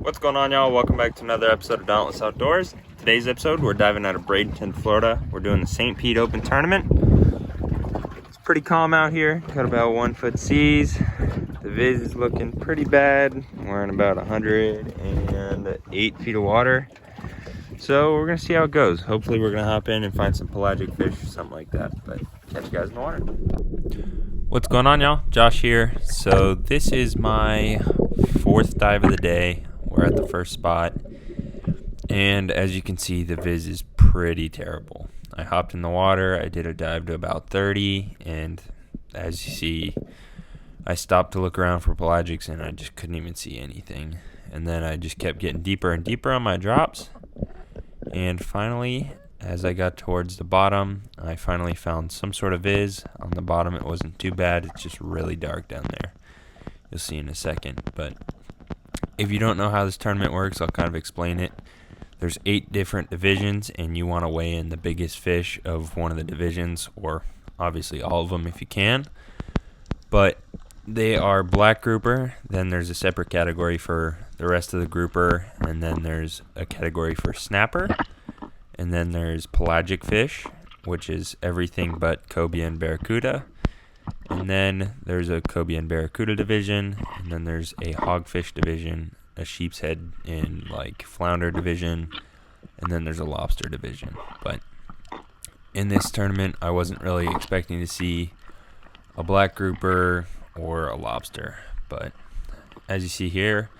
What's going on, y'all? Welcome back to another episode of Dauntless Outdoors. Today's episode, we're diving out of Bradenton, Florida. We're doing the St. Pete Open Tournament. It's pretty calm out here. Got about 1 foot seas. The viz is looking pretty bad. We're in about 108 feet of water. So we're gonna see how it goes. Hopefully we're gonna hop in and find some pelagic fish or something like that. But catch you guys in the water. What's going on, y'all? Josh here. So this is my fourth dive of the day. We're at the first spot, and as you can see, the viz is pretty terrible. I hopped in the water. I did a dive to about 30, and as you see, I stopped to look around for pelagics, and I just couldn't even see anything. And then I just kept getting deeper and deeper on my drops, and finally, as I got towards the bottom, I finally found some sort of viz. On the bottom, it wasn't too bad. It's just really dark down there. You'll see in a second, but if you don't know how this tournament works, I'll kind of explain it. There's 8 different divisions, and you want to weigh in the biggest fish of one of the divisions, or obviously all of them if you can. But they are black grouper, then there's a separate category for the rest of the grouper, and then there's a category for snapper, and then there's pelagic fish, which is everything but cobia and barracuda. And then there's a cobia and barracuda division, and then there's a hogfish division, a sheep's head and like flounder division, and then there's a lobster division. But in this tournament, I wasn't really expecting to see a black grouper or a lobster. But as you see here,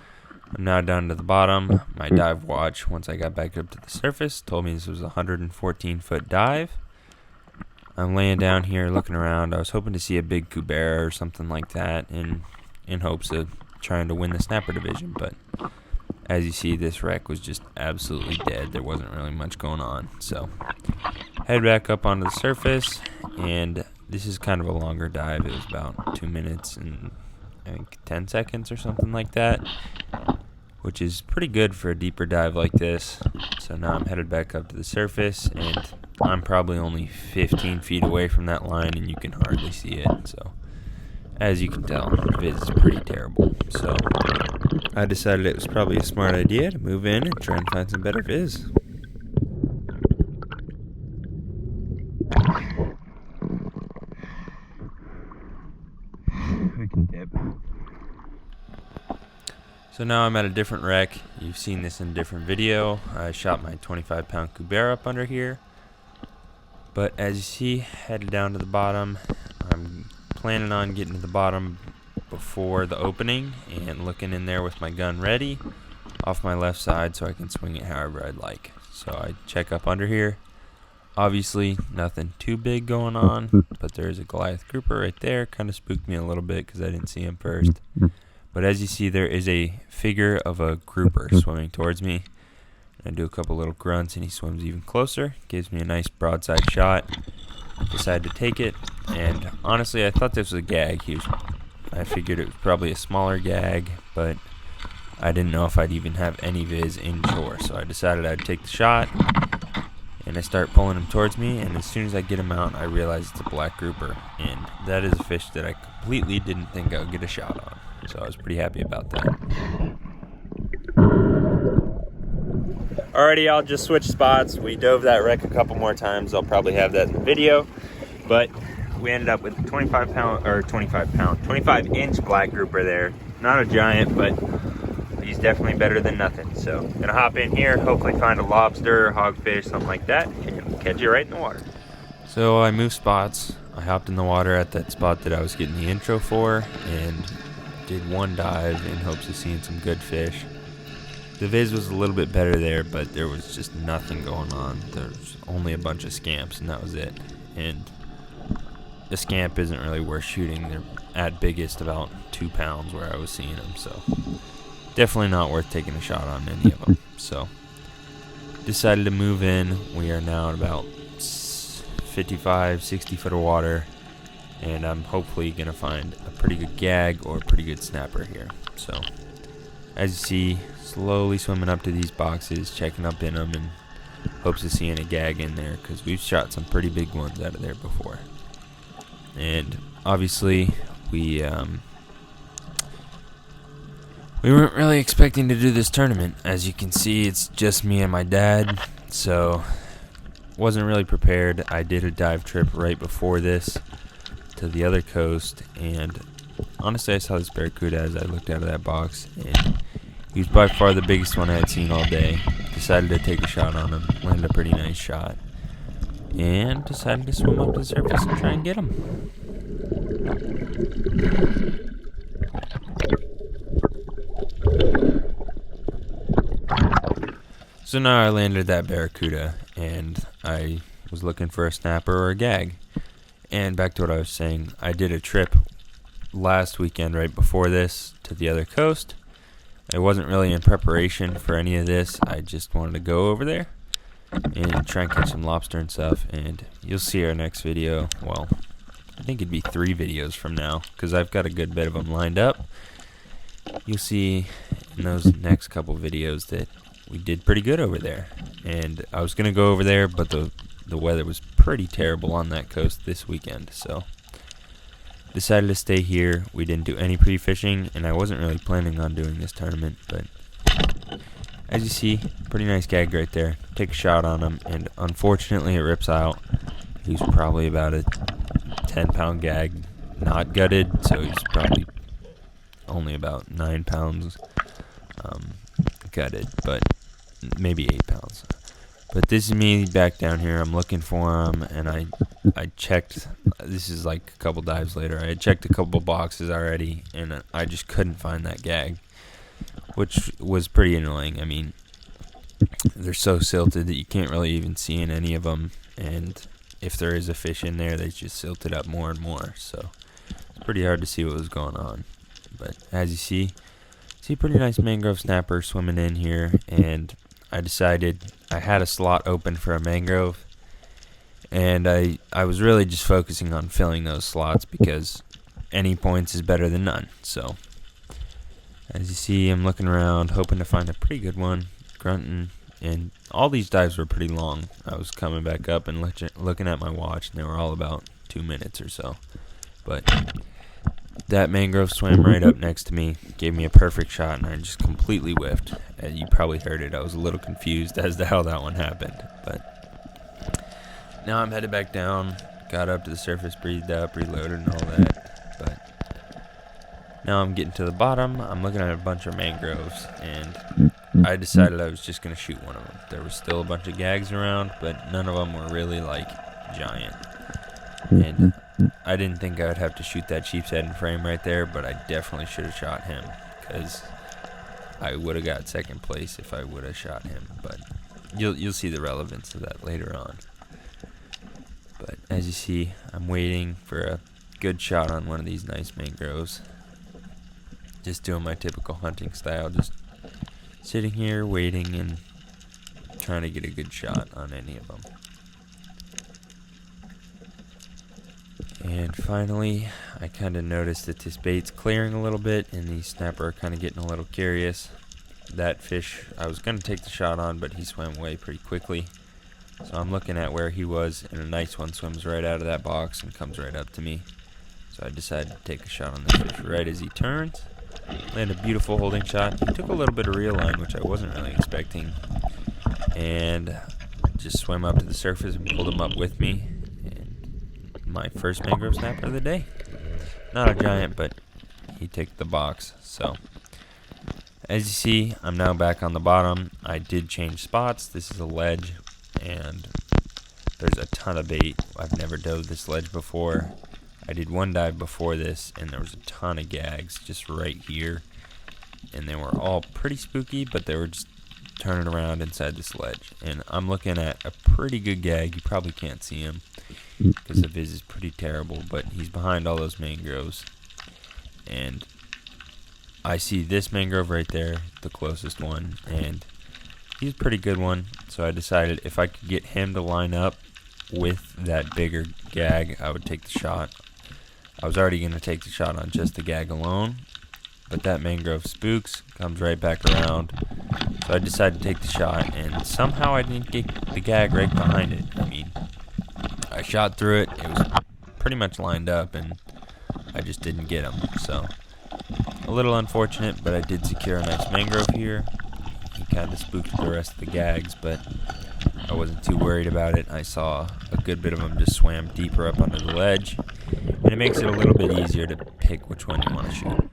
I'm now down to the bottom. My dive watch, once I got back up to the surface, told me this was a 114-foot dive. I'm laying down here looking around. I was hoping to see a big cubera or something like that in hopes of trying to win the snapper division, but as you see, this wreck was just absolutely dead. There wasn't really much going on. So head back up onto the surface, and this is kind of a longer dive. It was about 2 minutes and I think 10 seconds or something like that, which is pretty good for a deeper dive like this. So now I'm headed back up to the surface, and I'm probably only 15 feet away from that line, and you can hardly see it. So as you can tell, the viz is pretty terrible. So I decided it was probably a smart idea to move in and try and find some better viz. We can dip. So now I'm at a different wreck. You've seen this in a different video. I shot my 25-pound cubera up under here. But as you see, headed down to the bottom. I'm planning on getting to the bottom before the opening and looking in there with my gun ready off my left side so I can swing it however I'd like. So I check up under here. Obviously, nothing too big going on, but there's a Goliath grouper right there. Kind of spooked me a little bit because I didn't see him first. But as you see, there is a figure of a grouper swimming towards me. I do a couple little grunts, and he swims even closer. Gives me a nice broadside shot. Decided to take it, and honestly, I thought this was a gag. I figured it was probably a smaller gag, but I didn't know if I'd even have any viz inshore. So I decided I'd take the shot, and I start pulling him towards me, and as soon as I get him out, I realize it's a black grouper, and that is a fish that I completely didn't think I would get a shot on. So I was pretty happy about that. Alrighty, I'll just switch spots. We dove that wreck a couple more times. I'll probably have that in the video. But we ended up with a 25-inch black grouper there. Not a giant, but he's definitely better than nothing. So gonna hop in here, hopefully find a lobster, hogfish, something like that, and catch you right in the water. So I moved spots. I hopped in the water at that spot that I was getting the intro for, and did one dive in hopes of seeing some good fish. The viz was a little bit better there, but there was just nothing going on. There's only a bunch of scamps, and that was it. And the scamp isn't really worth shooting. They're at biggest about 2 pounds where I was seeing them, so definitely not worth taking a shot on any of them. So decided to move in. We are now at about 55, 60 foot of water, and I'm hopefully going to find a pretty good gag or a pretty good snapper here. So as you see, slowly swimming up to these boxes, checking up in them, and hopes of seeing a gag in there, because we've shot some pretty big ones out of there before. And obviously we We weren't really expecting to do this tournament. As you can see, it's just me and my dad, so wasn't really prepared. I did a dive trip right before this to the other coast, and honestly I saw this barracuda as I looked out of that box, and he was by far the biggest one I had seen all day. Decided to take a shot on him, landed a pretty nice shot, and decided to swim up to the surface and try and get him. So now I landed that barracuda, and I was looking for a snapper or a gag. And back to what I was saying, I did a trip last weekend right before this to the other coast. I wasn't really in preparation for any of this. I just wanted to go over there and try and catch some lobster and stuff. And you'll see our next video. Well, I think it'd be 3 videos from now, because I've got a good bit of them lined up. You'll see in those next couple videos that we did pretty good over there. And I was going to go over there, but the weather was pretty terrible on that coast this weekend, so decided to stay here. We didn't do any pre-fishing, and I wasn't really planning on doing this tournament, but as you see, pretty nice gag right there. Take a shot on him, and unfortunately it rips out. He was probably about a 10-pound gag, not gutted, so he's probably only about 9 pounds gutted, but maybe 8 pounds. But this is me back down here. I'm looking for him, and I checked. This is like a couple dives later. I had checked a couple boxes already, and I just couldn't find that gag, which was pretty annoying. I mean, they're so silted that you can't really even see in any of them, and if there is a fish in there, they just silt it up more and more. So it's pretty hard to see what was going on. But as you see a pretty nice mangrove snapper swimming in here, and I decided I had a slot open for a mangrove, and I was really just focusing on filling those slots because any points is better than none. So as you see, I'm looking around hoping to find a pretty good one, grunting, and all these dives were pretty long. I was coming back up and looking at my watch, and they were all about 2 minutes or so. But that mangrove swam right up next to me, gave me a perfect shot, and I just completely whiffed. And you probably heard it. I was a little confused as to how that one happened. But now I'm headed back down, got up to the surface, breathed up, reloaded, and all that. But now I'm getting to the bottom. I'm looking at a bunch of mangroves, and I decided I was just going to shoot one of them. There was still a bunch of gags around, but none of them were really, like, giant. And I didn't think I would have to shoot that sheep's head and frame right there, but I definitely should have shot him, because I would have got second place if I would have shot him. But you'll see the relevance of that later on. But as you see, I'm waiting for a good shot on one of these nice mangroves. Just doing my typical hunting style, just sitting here waiting and trying to get a good shot on any of them. And finally, I kind of noticed that this bait's clearing a little bit, and these snapper are kind of getting a little curious. That fish I was going to take the shot on, but he swam away pretty quickly. So I'm looking at where he was, and a nice one swims right out of that box and comes right up to me. So I decided to take a shot on this fish right as he turns. Landed a beautiful holding shot. He took a little bit of reel line, which I wasn't really expecting. And just swam up to the surface and pulled him up with me. My first mangrove snapper of the day. Not a giant, but he ticked the box. So as you see, I'm now back on the bottom. I did change spots. This is a ledge, and there's a ton of bait. I've never dove this ledge before. I did one dive before this, and there was a ton of gags just right here, and they were all pretty spooky, but they were just turning around inside this ledge. And I'm looking at a pretty good gag. You probably can't see him because the viz is pretty terrible, but he's behind all those mangroves, and I see this mangrove right there, the closest one, and he's a pretty good one. So I decided if I could get him to line up with that bigger gag, I would take the shot. I was already going to take the shot on just the gag alone, but that mangrove spooks, comes right back around. So I decided to take the shot, and somehow I didn't get the gag right behind it. I mean, I shot through it, it was pretty much lined up, and I just didn't get him. So a A little unfortunate, but I did secure a nice mangrove here. He kind of spooked the rest of the gags, but I wasn't too worried about it. I saw a good bit of them just swam deeper up under the ledge, and it makes it a little bit easier to pick which one you want to shoot.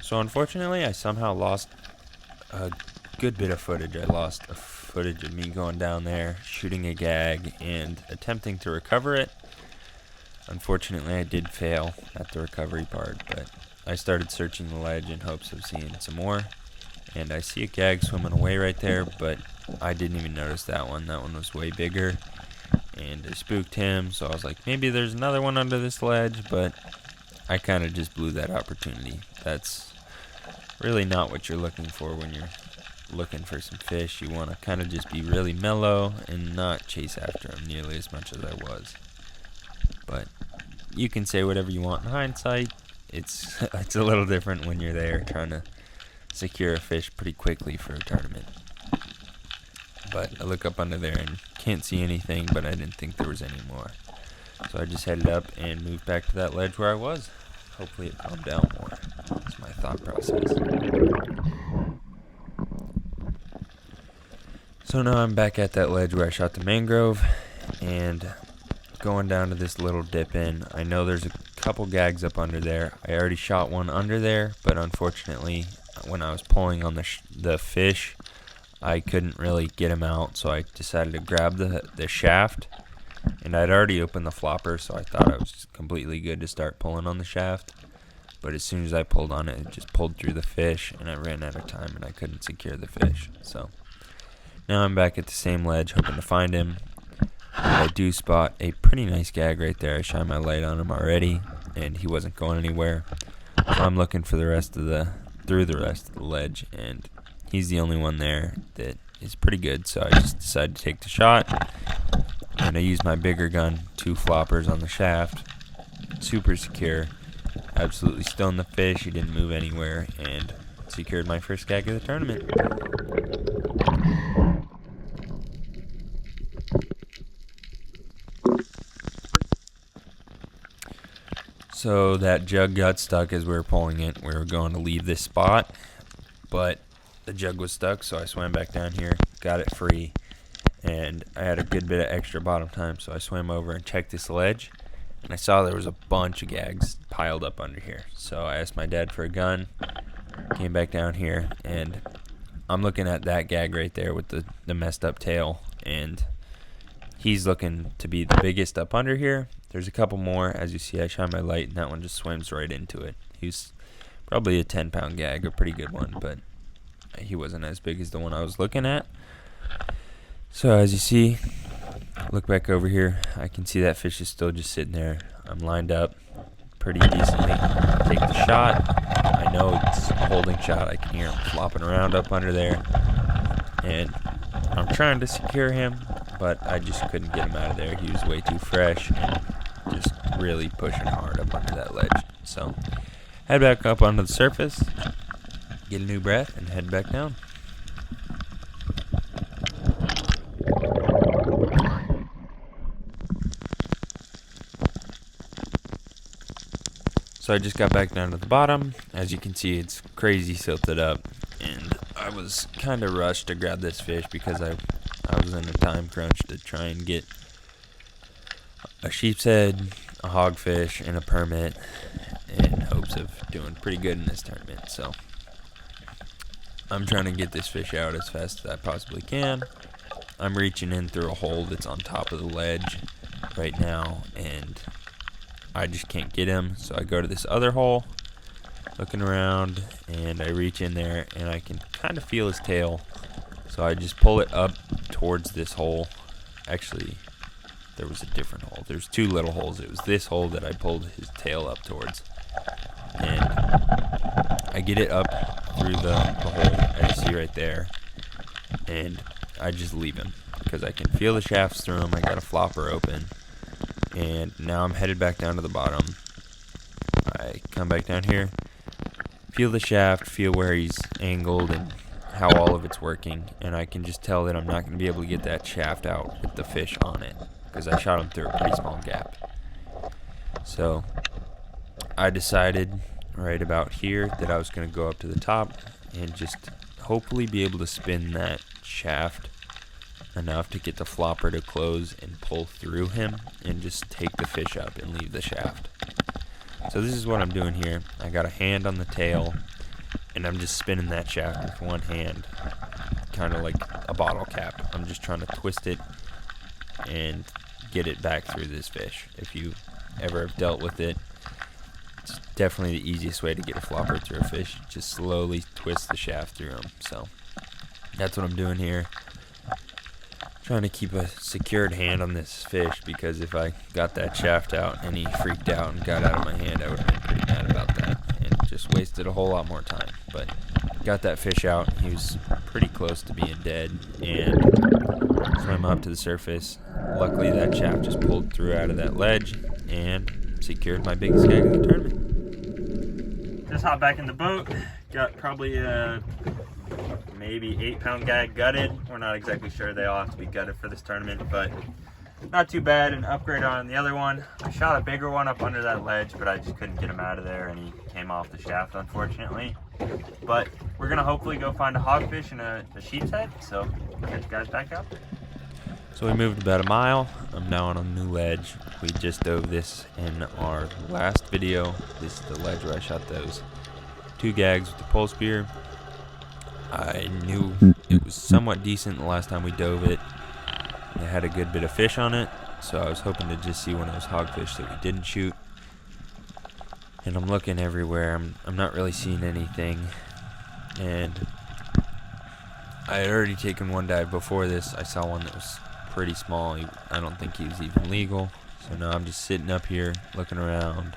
So unfortunately, I somehow lost a good bit of footage. I lost footage of me going down there, shooting a gag, and attempting to recover it. Unfortunately, I did fail at the recovery part, but I started searching the ledge in hopes of seeing some more. And I see a gag swimming away right there, but I didn't even notice that one. That one was way bigger, and it spooked him, so I was like, maybe there's another one under this ledge, but I kind of just blew that opportunity. That's really not what you're looking for when you're looking for some fish. You want to kind of just be really mellow and not chase after them nearly as much as I was. But you can say whatever you want in hindsight. It's a little different when you're there trying to secure a fish pretty quickly for a tournament. But I look up under there and can't see anything, but I didn't think there was any more. So I just headed up and moved back to that ledge where I was. Hopefully it calmed down more. That's my thought process. So now I'm back at that ledge where I shot the mangrove and going down to this little dip in. I know there's a couple gags up under there. I already shot one under there, but unfortunately when I was pulling on the fish, I couldn't really get him out, so I decided to grab the shaft, and I'd already opened the flopper, so I thought I was completely good to start pulling on the shaft. But as soon as I pulled on it, it just pulled through the fish, and I ran out of time, and I couldn't secure the fish. So now I'm back at the same ledge, hoping to find him. And I do spot a pretty nice gag right there. I shine my light on him already, and he wasn't going anywhere. So I'm looking for through the rest of the ledge, and he's the only one there that is pretty good. So I just decided to take the shot, and I used my bigger gun, 2 floppers on the shaft, super secure. Absolutely stoned the fish. He didn't move anywhere, and secured my first gag of the tournament. So that jug got stuck as we were pulling it. We were going to leave this spot, but the jug was stuck, so I swam back down here, got it free, and I had a good bit of extra bottom time, so I swam over and checked this ledge, and I saw there was a bunch of gags piled up under here. So I asked my dad for a gun, came back down here, and I'm looking at that gag right there with the messed up tail, and he's looking to be the biggest up under here. There's a couple more. As you see, I shine my light, and that one just swims right into it. He's probably a 10-pound gag, a pretty good one, but he wasn't as big as the one I was looking at. So as you see, look back over here, I can see that fish is still just sitting there. I'm lined up pretty decently. Take the shot. I know it's a holding shot. I can hear him flopping around up under there, and I'm trying to secure him, but I just couldn't get him out of there. He was way too fresh and just really pushing hard up under that ledge. So head back up onto the surface, get a new breath, and head back down. So I just got back down to the bottom. As you can see, it's crazy silted up, and I was kind of rushed to grab this fish because I was in a time crunch to try and get a sheep's head, a hogfish, and a permit in hopes of doing pretty good in this tournament. So I'm trying to get this fish out as fast as I possibly can. I'm reaching in through a hole that's on top of the ledge right now, and I just can't get him. So I go to this other hole, looking around, and I reach in there, and I can kind of feel his tail. So I just pull it up towards this hole. Actually, there was a different hole. There's 2 little holes. It was this hole that I pulled his tail up towards. And I get it up through the hole, as you see right there. And I just leave him because I can feel the shafts through him. I got a flopper open. And now I'm headed back down to the bottom. I come back down here, feel the shaft, feel where he's angled and how all of it's working, and I can just tell that I'm not going to be able to get that shaft out with the fish on it because I shot him through a pretty small gap. So I decided right about here that I was going to go up to the top and just hopefully be able to spin that shaft enough to get the flopper to close and pull through him and just take the fish up and leave the shaft. So this is what I'm doing here. I got a hand on the tail and I'm just spinning that shaft with one hand, kind of like a bottle cap. I'm just trying to twist it and get it back through this fish. If you ever have dealt with it, it's definitely the easiest way to get a flopper through a fish. Just slowly twist the shaft through them. So that's what I'm doing here. Trying to keep a secured hand on this fish, because if I got that shaft out and he freaked out and got out of my hand, I would have been pretty mad about that and just wasted a whole lot more time. But got that fish out. He was pretty close to being dead and swam up to the surface. Luckily that shaft just pulled through out of that ledge and secured my biggest gag of the tournament. Just hopped back in the boat. Got probably maybe 8-pound gag gutted. We're not exactly sure, they all have to be gutted for this tournament, but not too bad. An upgrade on the other one. I shot a bigger one up under that ledge, but I just couldn't get him out of there and he came off the shaft, unfortunately. But we're gonna hopefully go find a hogfish and a sheep's head, so I'll get you guys back out there. So we moved about a mile. I'm now on a new ledge. We just dove this in our last video. This is the ledge where I shot those 2 gags with the pole spear. I knew it was somewhat decent the last time we dove it. It had a good bit of fish on it, so I was hoping to just see one of those hogfish that we didn't shoot. And I'm looking everywhere. I'm not really seeing anything. And I had already taken one dive before this. I saw one that was pretty small. I don't think he was even legal. So now I'm just sitting up here looking around.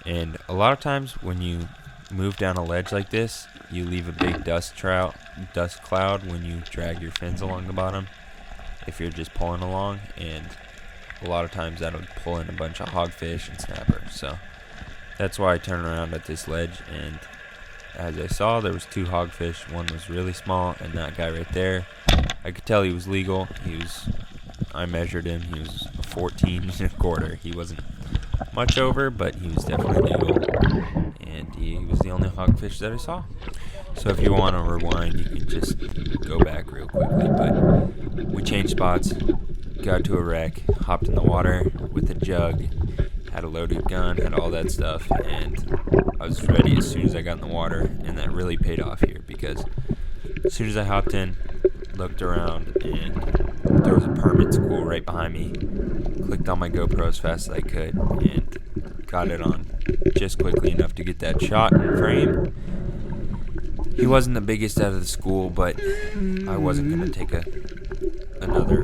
And a lot of times when you move down a ledge like this, you leave a big dust cloud when you drag your fins along the bottom if you're just pulling along, and a lot of times that'll pull in a bunch of hogfish and snappers. So that's why I turned around at this ledge, and as I saw, there was 2 hogfish. One was really small, and that guy right there, I could tell he was legal. I measured him, he was 14 and a quarter. He wasn't much over, but he was definitely legal, and he was the only hogfish that I saw. So if you want to rewind, you can just go back real quickly. But we changed spots, got to a wreck, hopped in the water with a jug, had a loaded gun, had all that stuff, and I was ready as soon as I got in the water. And that really paid off here, because as soon as I hopped in, looked around, and there was a permit school right behind me. Clicked on my GoPro as fast as I could and got it on just quickly enough to get that shot in frame. He wasn't the biggest out of the school, but I wasn't going to take another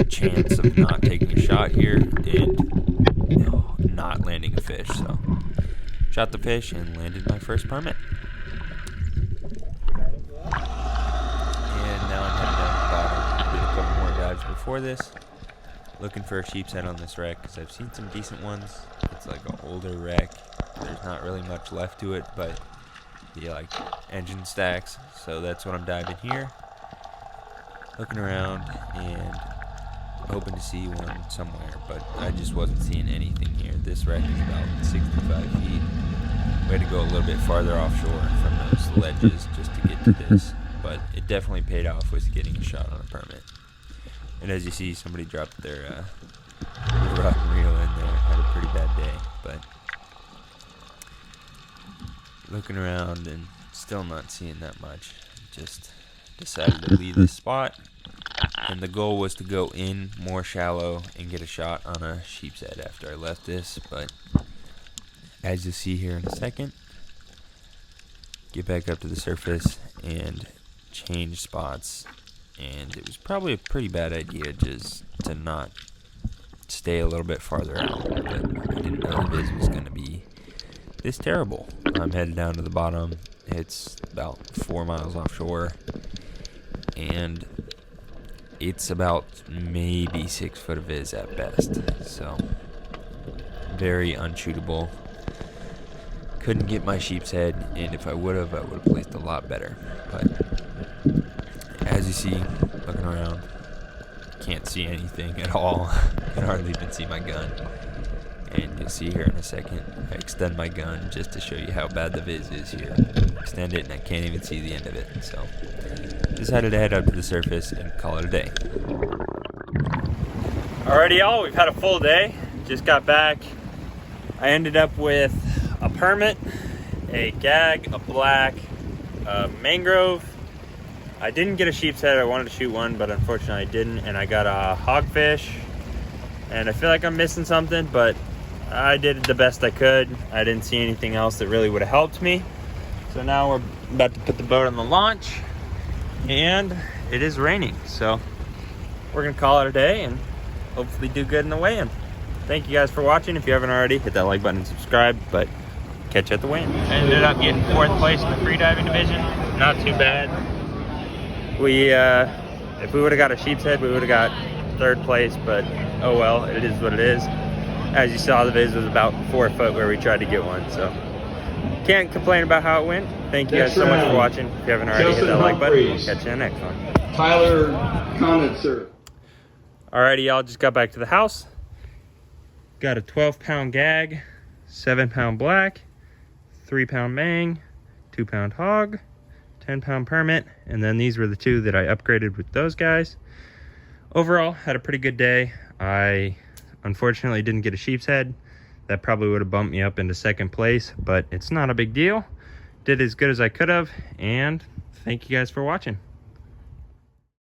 chance of not taking a shot here and not landing a fish. So shot the fish and landed my first permit. And now I'm heading down to the bottom. Did a couple more dives before this, looking for a sheep's head on this wreck, because I've seen some decent ones. It's like an older wreck. There's not really much left to it, but you like engine stacks, so that's what I'm diving here. Looking around and hoping to see one somewhere, but I just wasn't seeing anything here. This wreck is about 65 feet. We had to go a little bit farther offshore from those ledges just to get to this, but it definitely paid off with getting a shot on a permit. And as you see, somebody dropped their rod and reel in there. Had a pretty bad day, but looking around and still not seeing that much. Just decided to leave this spot, and the goal was to go in more shallow and get a shot on a sheep's head after I left this. But as you'll see here in a second, get back up to the surface and change spots. And it was probably a pretty bad idea just to not stay a little bit farther out, but I didn't know the viz was going to be this terrible. I'm headed down to the bottom. It's about 4 miles offshore, and it's about maybe 6 foot of viz at best, so very unshootable. Couldn't get my sheep's head, and if I would have placed a lot better. But as you see, looking around, can't see anything at all. Can hardly even see my gun. And you'll see here in a second, I extend my gun just to show you how bad the viz is here. Extend it and I can't even see the end of it. So decided to head up to the surface and call it a day. Alrighty y'all, we've had a full day. Just got back. I ended up with a permit, a gag, a black, a mangrove. I didn't get a sheep's head. I wanted to shoot one, but unfortunately I didn't. And I got a hogfish. And I feel like I'm missing something, but I did the best I could. I didn't see anything else that really would have helped me. So now we're about to put the boat on the launch, and it is raining. So we're gonna call it a day and hopefully do good in the weigh-in. Thank you guys for watching. If you haven't already, hit that like button and subscribe, but catch you at the weigh-in. I ended up getting 4th place in the freediving division. Not too bad. We, if we would have got a sheep's head, we would have got 3rd place, but oh well, it is what it is. As you saw, the viz was about 4 foot where we tried to get one, so can't complain about how it went. Thank you guys so much for watching. If you haven't already, hit that like button. We'll catch you in the next one. Tyler Conitzer. Alrighty, y'all, just got back to the house. Got a 12-pound gag, 7-pound black, 3-pound mang, 2-pound hog, 10-pound permit, and then these were the 2 that I upgraded with those guys. Overall, had a pretty good day. I unfortunately didn't get a sheep's head. That probably would have bumped me up into 2nd place, but it's not a big deal. Did as good as I could have, and thank you guys for watching.